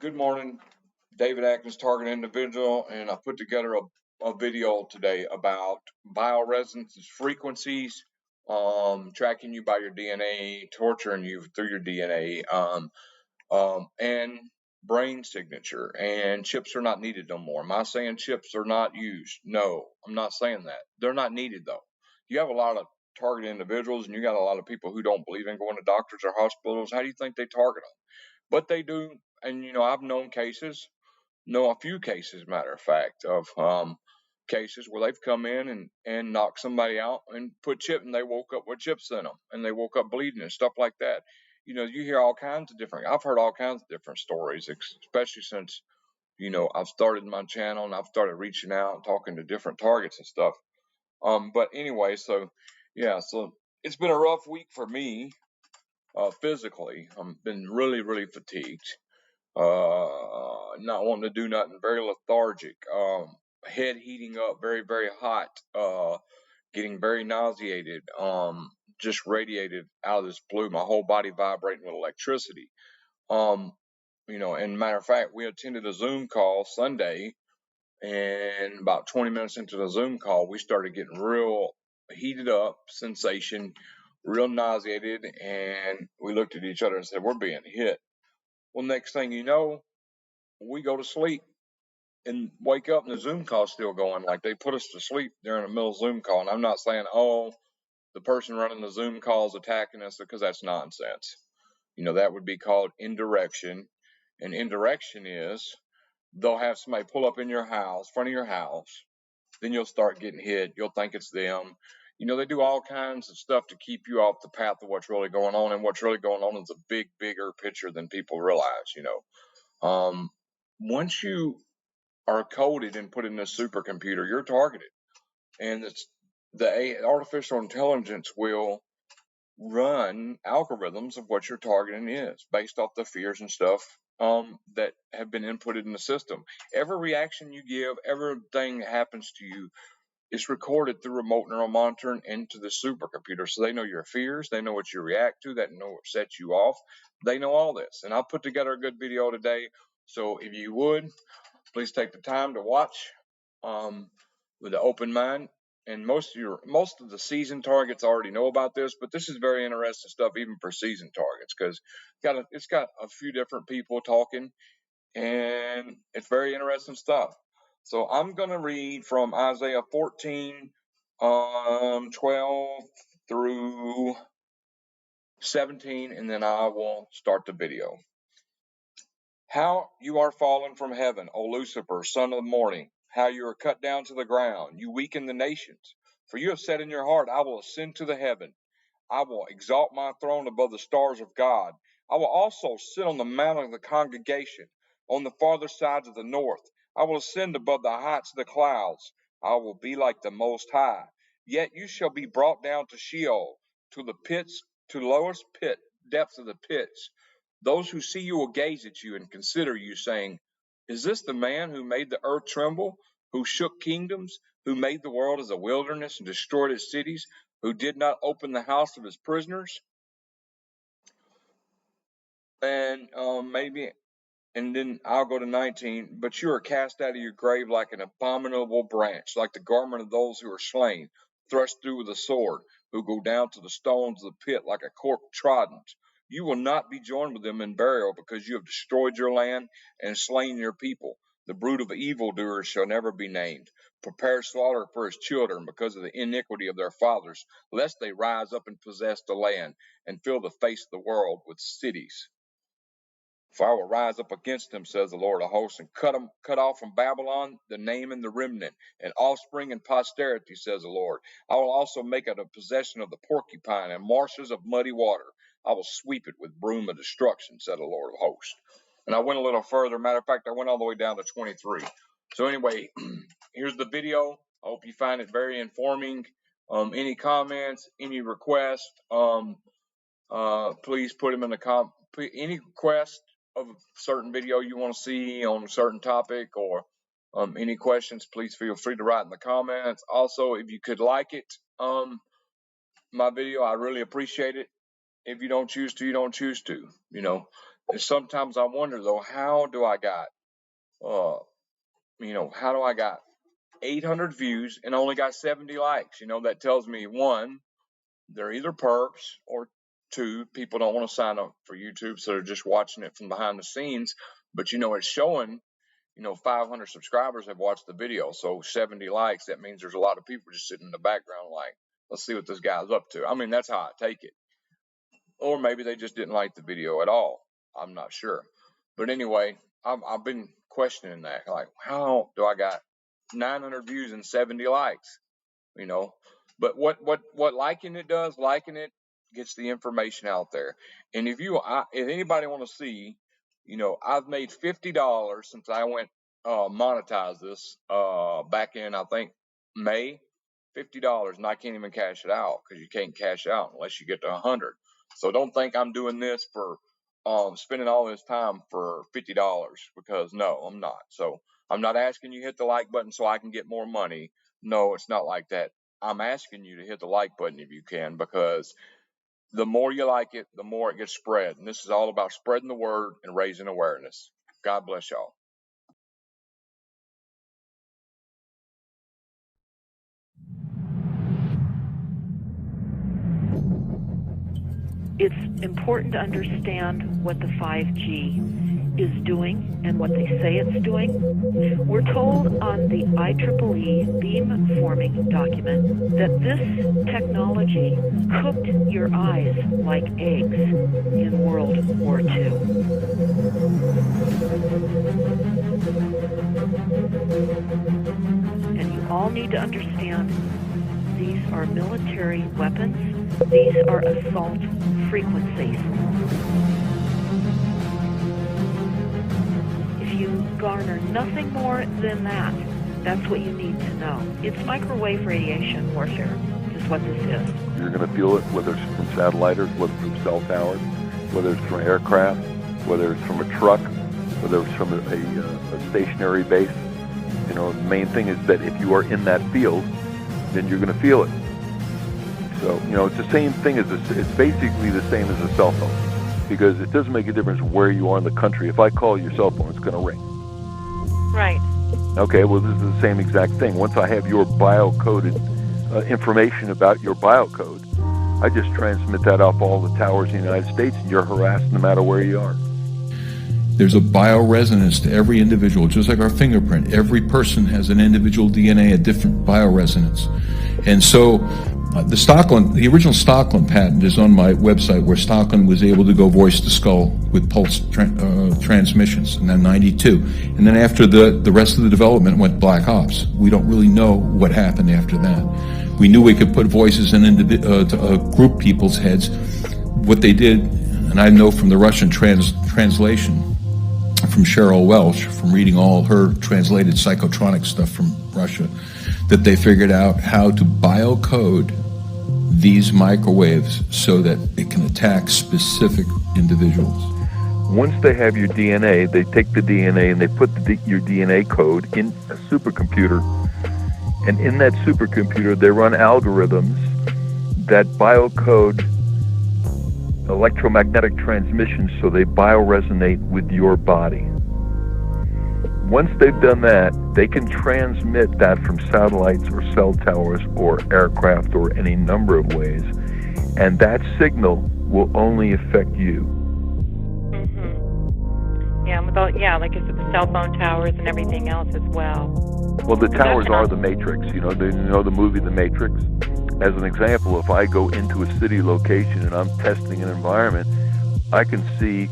Good morning, David Atkins, Target Individual, and I put together a video today about bioresonance frequencies, tracking you by your DNA, torturing you through your DNA, and brain signature. And chips are not needed no more. Am I saying chips are not used? No, I'm not saying that. They're not needed though. You have a lot of target individuals, and you got a lot of people who don't believe in going to doctors or hospitals. How do you think they target them? But they do, and I've known know a few cases, matter of fact, of cases where they've come in and knocked somebody out and put chip, and they woke up with chips in them, and they woke up bleeding and stuff like that. You hear all kinds of I've heard all kinds of different stories, especially since I've started my channel and I've started reaching out and talking to different targets and stuff. But anyway, so it's been a rough week for me physically. I've been really fatigued. Not wanting to do nothing, very lethargic, head heating up, very hot, getting very nauseated, just radiated out of this blue, my whole body vibrating with electricity. And matter of fact, we attended a Zoom call Sunday, and about 20 minutes into the Zoom call, we started getting real heated up, sensation, real nauseated, and we looked at each other and said, we're being hit. Well, next thing you know, we go to sleep and wake up and the Zoom call's still going. Like they put us to sleep during the middle of Zoom call. And I'm not saying, the person running the Zoom call is attacking us, because that's nonsense. That would be called indirection. And indirection is they'll have somebody pull up in your house, front of your house. Then you'll start getting hit. You'll think it's them. They do all kinds of stuff to keep you off the path of what's really going on. And what's really going on is a bigger picture than people realize, Once you are coded and put in a supercomputer, you're targeted. And the artificial intelligence will run algorithms of what your targeting is based off the fears and stuff that have been inputted in the system. Every reaction you give, everything that happens to you is recorded through remote neural monitoring into the supercomputer. So they know your fears, they know what you react to, they know what sets you off. They know all this. And I'll put together a good video today. So if you would, please take the time to watch with an open mind. And most of the seasoned targets already know about this, but this is very interesting stuff even for seasoned targets, because it's got a few different people talking, and it's very interesting stuff. So I'm going to read from Isaiah 14, 12 through 17, and then I will start the video. How you are fallen from heaven, O Lucifer, son of the morning, how you are cut down to the ground, you weaken the nations. For you have said in your heart, I will ascend to the heaven. I will exalt my throne above the stars of God. I will also sit on the mount of the congregation, on the farther sides of the north. I will ascend above the heights of the clouds. I will be like the Most High. Yet you shall be brought down to Sheol, to the pits, to the lowest depths of the pits. Those who see you will gaze at you and consider you, saying, is this the man who made the earth tremble, who shook kingdoms, who made the world as a wilderness and destroyed its cities, who did not open the house of his prisoners? And then I'll go to 19. But you are cast out of your grave like an abominable branch, like the garment of those who are slain, thrust through with a sword, who go down to the stones of the pit like a corpse trodden. You will not be joined with them in burial, because you have destroyed your land and slain your people. The brood of evildoers shall never be named. Prepare slaughter for his children because of the iniquity of their fathers, lest they rise up and possess the land and fill the face of the world with cities. For I will rise up against them, says the Lord of hosts, and cut off from Babylon the name and the remnant, and offspring and posterity, says the Lord. I will also make it a possession of the porcupine and marshes of muddy water. I will sweep it with broom of destruction, said the Lord of hosts. And I went a little further. Matter of fact, I went all the way down to 23. So anyway, here's the video. I hope you find it very informing. Any comments, any requests, please put them in the any request of a certain video you want to see on a certain topic, or any questions, please feel free to write in the comments. Also, if you could like it, my video, I really appreciate it. If you don't choose to, you don't choose to. Sometimes I wonder though, how do I got, how do I got 800 views and only got 70 likes? That tells me one, they're either perps, or two, people don't want to sign up for YouTube, so they're just watching it from behind the scenes. But it's showing, 500 subscribers have watched the video, so 70 likes. That means there's a lot of people just sitting in the background, like, let's see what this guy's up to. I mean, that's how I take it. Or maybe they just didn't like the video at all. I'm not sure. But anyway, I've been questioning that. Like, how do I got 900 views and 70 likes? But what liking it does, liking it gets the information out there. And if anybody want to see, I've made $50 since I went monetize this back in, I think, May. $50, and I can't even cash it out, because you can't cash out unless you get to 100. So don't think I'm doing this for spending all this time for $50, because no, I'm not. So I'm not asking you hit the like button so I can get more money. No, it's not like that. I'm asking you to hit the like button if you can, because the more you like it, the more it gets spread. And this is all about spreading the word and raising awareness. God bless y'all. It's important to understand what the 5G is doing and what they say it's doing. We're told on the IEEE beamforming document that this technology cooked your eyes like eggs in World War II. And you all need to understand, these are military weapons. These are assault frequencies. If you garner nothing more than that, that's what you need to know. It's microwave radiation warfare is what this is. You're going to feel it, whether it's from satelliters, whether it's from cell towers, whether it's from aircraft, whether it's from a truck, whether it's from a stationary base. The main thing is that if you are in that field, then you're going to feel it. So, it's the same thing it's basically the same as a cell phone, because it doesn't make a difference where you are in the country. If I call your cell phone, it's going to ring. Right. Okay, well, this is the same exact thing. Once I have your biocoded information about your biocode, I just transmit that off all the towers in the United States, and you're harassed no matter where you are. There's a bioresonance to every individual, just like our fingerprint. Every person has an individual DNA, a different bioresonance. And so the original Stockland patent is on my website, where Stockland was able to go voice to skull with pulse transmissions in 92. And then after the rest of the development went black ops. We don't really know what happened after that. We knew we could put voices in group people's heads. What they did, and I know from the Russian translation from Cheryl Welch, from reading all her translated psychotronic stuff from Russia, that they figured out how to biocode these microwaves so that it can attack specific individuals. Once they have your DNA, they take the DNA and they put your DNA code in a supercomputer. And in that supercomputer, they run algorithms that biocode electromagnetic transmissions so they bioresonate with your body. Once they've done that, they can transmit that from satellites or cell towers or aircraft or any number of ways, and that signal will only affect you. Mm-hmm. Yeah, like I said, the cell phone towers and everything else as well. Well, the towers are the Matrix. You know the movie The Matrix? As an example, if I go into a city location and I'm testing an environment, I can see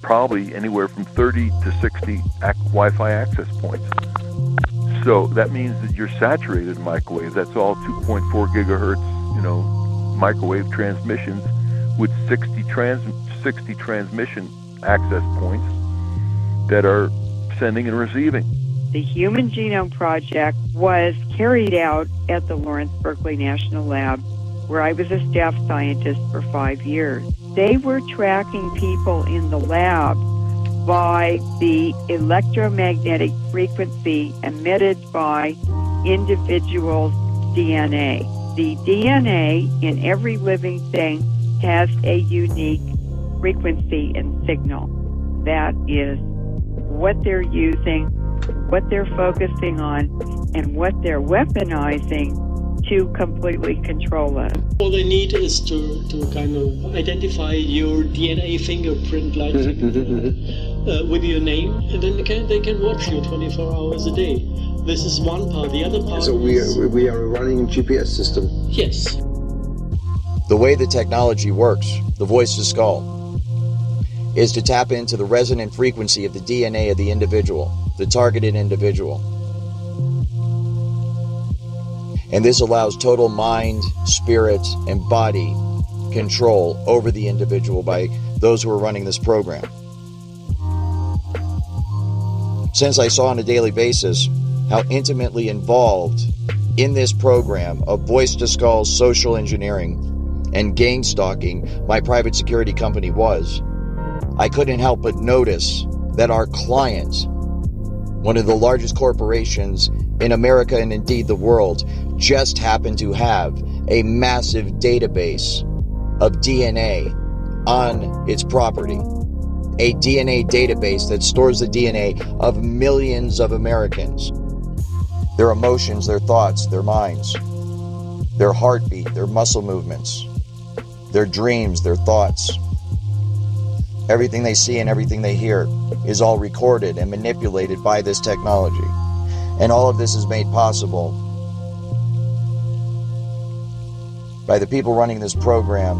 probably anywhere from 30 to 60 Wi-Fi access points. So that means that you're saturated in microwave. That's all 2.4 gigahertz, microwave transmissions with 60 transmission access points that are sending and receiving. The Human Genome Project was carried out at the Lawrence Berkeley National Lab, where I was a staff scientist for 5 years. They were tracking people in the lab by the electromagnetic frequency emitted by individuals' DNA. The DNA in every living thing has a unique frequency and signal. that is what they're using, what they're focusing on, and what they're weaponizing to completely control us. All they need is to kind of identify your DNA fingerprint, like with your name, and then they can watch you 24 hours a day. This is one part. The other part. So we are running a GPS system. Yes. The way the technology works, the voice to skull, is to tap into the resonant frequency of the DNA of the individual, the targeted individual. And this allows total mind, spirit, and body control over the individual by those who are running this program. Since I saw on a daily basis how intimately involved in this program of voice to skull social engineering and gang stalking my private security company was, I couldn't help but notice that our client, one of the largest corporations in America and indeed the world, just happened to have a massive database of DNA on its property. A DNA database that stores the DNA of millions of Americans. Their emotions, their thoughts, their minds, their heartbeat, their muscle movements, their dreams, their thoughts. Everything they see and everything they hear is all recorded and manipulated by this technology. And all of this is made possible by the people running this program,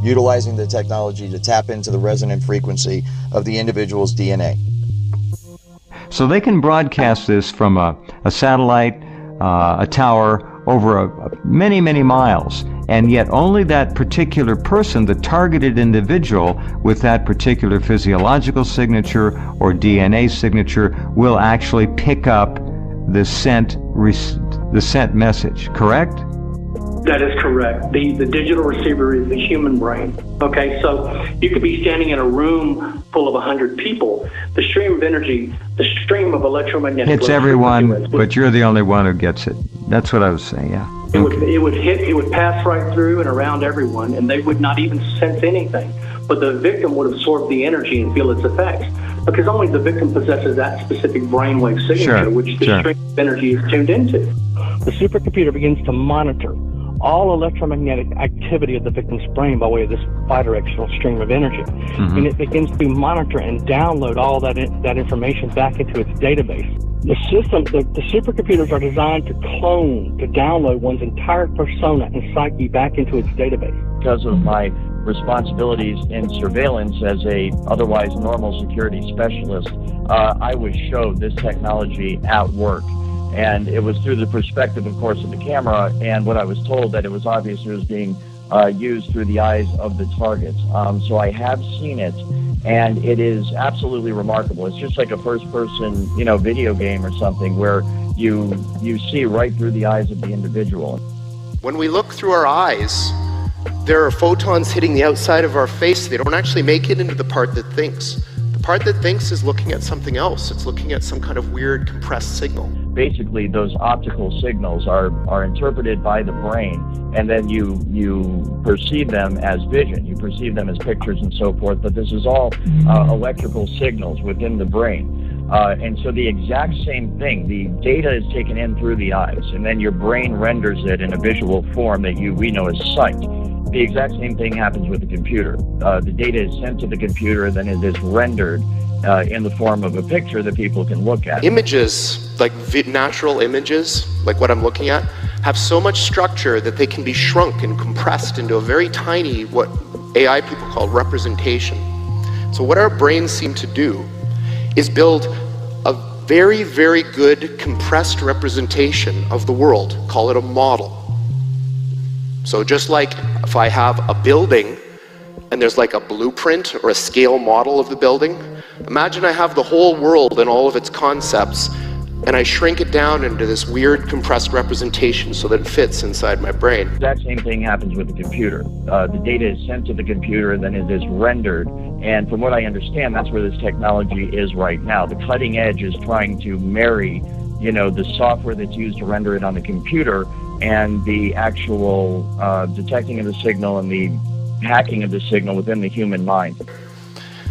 utilizing the technology to tap into the resonant frequency of the individual's DNA. So they can broadcast this from a satellite, a tower, over many, many miles, and yet only that particular person, the targeted individual with that particular physiological signature or DNA signature, will actually pick up the sent message, correct? That is correct. The digital receiver is the human brain. Okay, so you could be standing in a room full of 100 people. The stream of energy, the stream of electromagnetic hits everyone, but you're the only one who gets it. That's what I was saying, yeah. It would pass right through and around everyone, and they would not even sense anything. But the victim would absorb the energy and feel its effects, because only the victim possesses that specific brainwave signature, which the stream of energy is tuned into. The supercomputer begins to monitor all electromagnetic activity of the victim's brain by way of this bidirectional stream of energy. And it begins to monitor and download all that information back into its database. The system, the supercomputers are designed to clone, to download one's entire persona and psyche back into its database. Because of my responsibilities in surveillance as a otherwise normal security specialist, I was showed this technology at work. And it was through the perspective, of course, of the camera, and what I was told that it was obvious it was being used through the eyes of the targets. So I have seen it, and it is absolutely remarkable. It's just like a first-person, video game or something where you see right through the eyes of the individual. When we look through our eyes, there are photons hitting the outside of our face. They don't actually make it into the part that thinks. The part that thinks is looking at something else. It's looking at some kind of weird compressed signal. Basically, those optical signals are interpreted by the brain, and then you perceive them as vision. You perceive them as pictures and so forth, but this is all electrical signals within the brain. And so the exact same thing, the data is taken in through the eyes, and then your brain renders it in a visual form that we know as sight. The exact same thing happens with the computer. The data is sent to the computer, then it is rendered in the form of a picture that people can look at. Images, like natural images, like what I'm looking at, have so much structure that they can be shrunk and compressed into a very tiny, what AI people call representation. So what our brains seem to do is build a very, very good compressed representation of the world, call it a model. So just like if I have a building and there's like a blueprint or a scale model of the building, imagine I have the whole world and all of its concepts, and I shrink it down into this weird compressed representation so that it fits inside my brain. The exact same thing happens with the computer. The data is sent to the computer, and then it is rendered. And from what I understand, that's where this technology is right now. The cutting edge is trying to marry, the software that's used to render it on the computer and the actual detecting of the signal and the hacking of the signal within the human mind.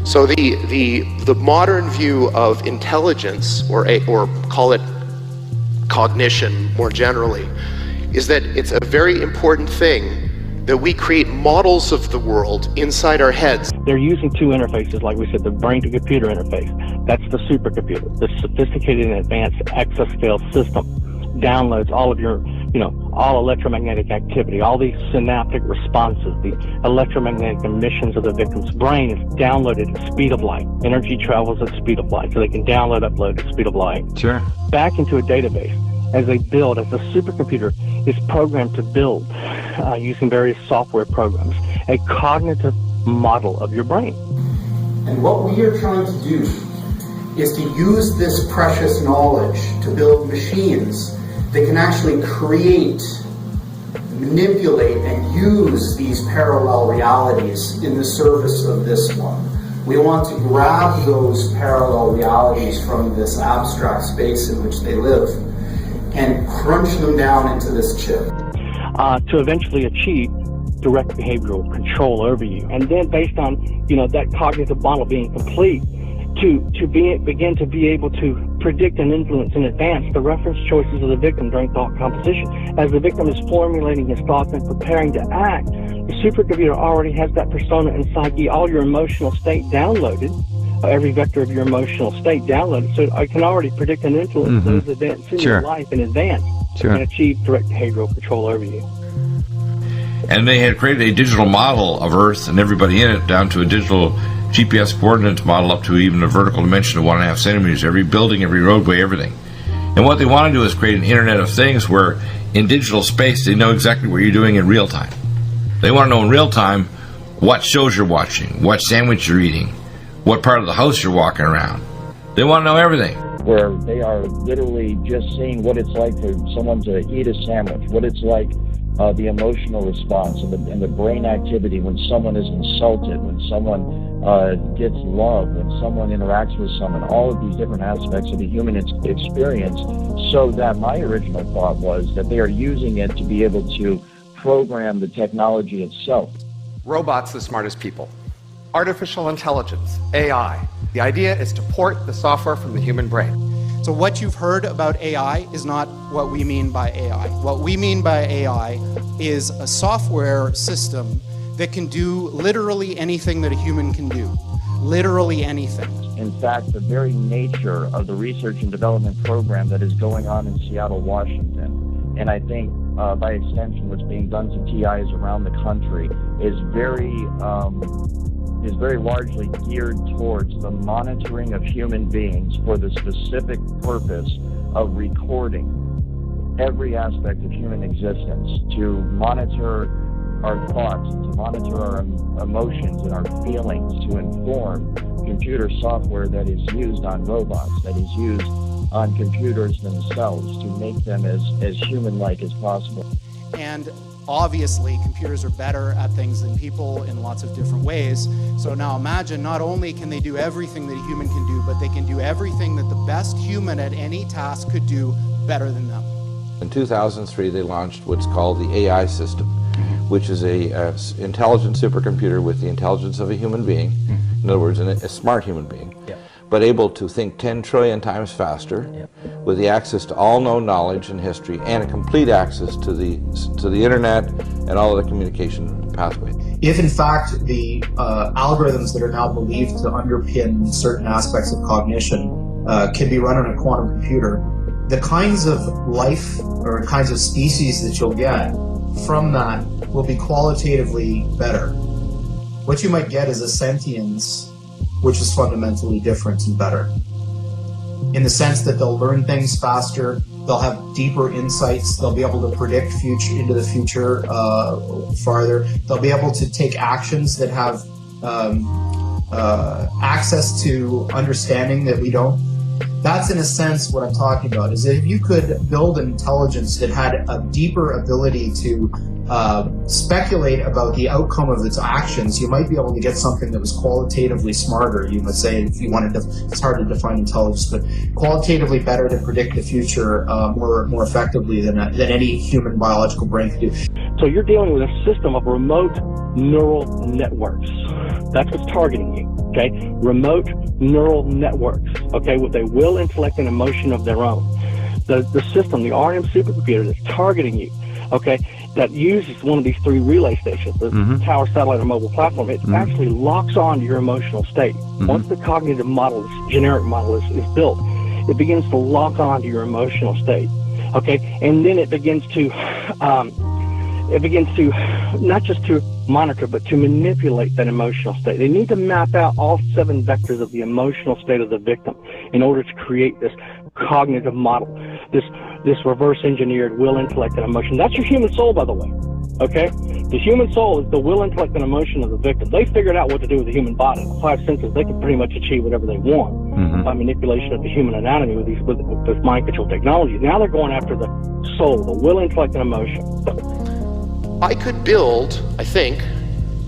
So the modern view of intelligence, or call it cognition more generally, is that it's a very important thing that we create models of the world inside our heads. They're using two interfaces, like we said, the brain-to-computer interface. That's the supercomputer. The sophisticated and advanced exascale system downloads all of your, all electromagnetic activity, all these synaptic responses, the electromagnetic emissions of the victim's brain is downloaded at the speed of light. Energy travels at the speed of light, so they can download, upload at the speed of light. Sure. Back into a database. As they build, as the supercomputer is programmed to build, using various software programs, a cognitive model of your brain. And what we are trying to do is to use this precious knowledge to build machines that can actually create, manipulate, and use these parallel realities in the service of this one. We want to grab those parallel realities from this abstract space in which they live and crunch them down into this chip. To eventually achieve direct behavioral control over you. And then based on, that cognitive model being complete, to begin to be able to predict and influence in advance the reference choices of the victim during thought composition. As the victim is formulating his thoughts and preparing to act, the supercomputer already has that persona and psyche, all your emotional state downloaded, every vector of your emotional state downloaded, so I can already predict and influence those events in your life in advance and achieve direct behavioral control over you. And they had created a digital model of Earth and everybody in it, down to a digital GPS coordinates model up to even a vertical dimension of 1.5 centimeters, every building, every roadway, everything. And what they want to do is create an Internet of Things where in digital space they know exactly what you're doing in real time. They want to know in real time what shows you're watching, what sandwich you're eating, what part of the house you're walking around. They want to know everything. Where they are literally just seeing what it's like for someone to eat a sandwich, what it's like, the emotional response and the brain activity when someone is insulted, when someone gets love, when someone interacts with someone, all of these different aspects of the human experience, so that my original thought was that they are using it to be able to program the technology itself. Robots the smartest people. Artificial intelligence, AI. The idea is to port the software from the human brain. So what you've heard about AI is not what we mean by AI. What we mean by AI is a software system that can do literally anything that a human can do. Literally anything. In fact, the very nature of the research and development program that is going on in Seattle, Washington, and I think by extension what's being done to TIs around the country is very largely geared towards the monitoring of human beings for the specific purpose of recording every aspect of human existence, to monitor our thoughts, to monitor our emotions and our feelings, to inform computer software that is used on robots, that is used on computers themselves, to make them as human-like as possible. And obviously, computers are better at things than people in lots of different ways. So now imagine, not only can they do everything that a human can do, but they can do everything that the best human at any task could do better than them. In 2003, they launched what's called the AI system, which is a intelligent supercomputer with the intelligence of a human being. In other words, a smart human being. But able to think 10 trillion times faster, with the access to all known knowledge and history, and a complete access to the internet and all of the communication pathways. If in fact the algorithms that are now believed to underpin certain aspects of cognition can be run on a quantum computer, the kinds of life or kinds of species that you'll get from that will be qualitatively better. What you might get is a sentience which is fundamentally different and better, in the sense that they'll learn things faster, they'll have deeper insights, they'll be able to predict into the future farther, they'll be able to take actions that have access to understanding that we don't. That's in a sense what I'm talking about, is that if you could build an intelligence that had a deeper ability to speculate about the outcome of its actions, you might be able to get something that was qualitatively smarter. You might say, if you wanted to, it's hard to define intelligence, but qualitatively better to predict the future more effectively than any human biological brain could do. So you're dealing with a system of remote neural networks. That's what's targeting you, okay? Remote neural networks, okay, with a will, intellect, and emotion of their own. The system, the RM supercomputer that's targeting you, okay, that uses one of these three relay stations, the tower, satellite, or mobile platform, it actually locks on to your emotional state. Once the cognitive model, this generic model is built, it begins to lock on to your emotional state, okay? And then it begins to not just to monitor, but to manipulate that emotional state. They need to map out all 7 vectors of the emotional state of the victim in order to create this cognitive model, this reverse engineered will, intellect, and emotion. That's your human soul, by the way, okay? The human soul is the will, intellect, and emotion of the victim. They figured out what to do with the human body. The 5 senses, they can pretty much achieve whatever they want by manipulation of the human anatomy with mind control technology. Now they're going after the soul, the will, intellect, and emotion. I could build, I think,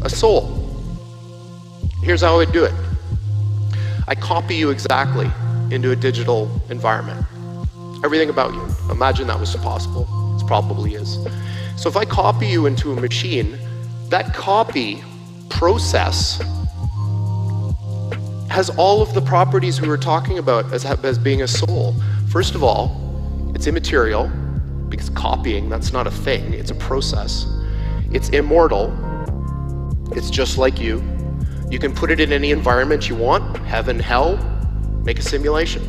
a soul. Here's how I would do it. I copy you exactly into a digital environment. Everything about you. Imagine that was possible. It probably is. So if I copy you into a machine, that copy process has all of the properties we were talking about as being a soul. First of all, it's immaterial, because copying, that's not a thing, it's a process. It's immortal. It's just like you. You can put it in any environment you want, heaven, hell, make a simulation.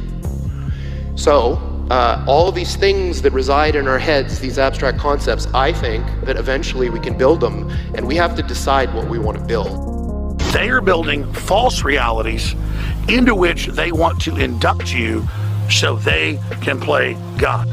So, all of these things that reside in our heads, these abstract concepts, I think that eventually we can build them, and we have to decide what we want to build. They are building false realities into which they want to induct you so they can play God.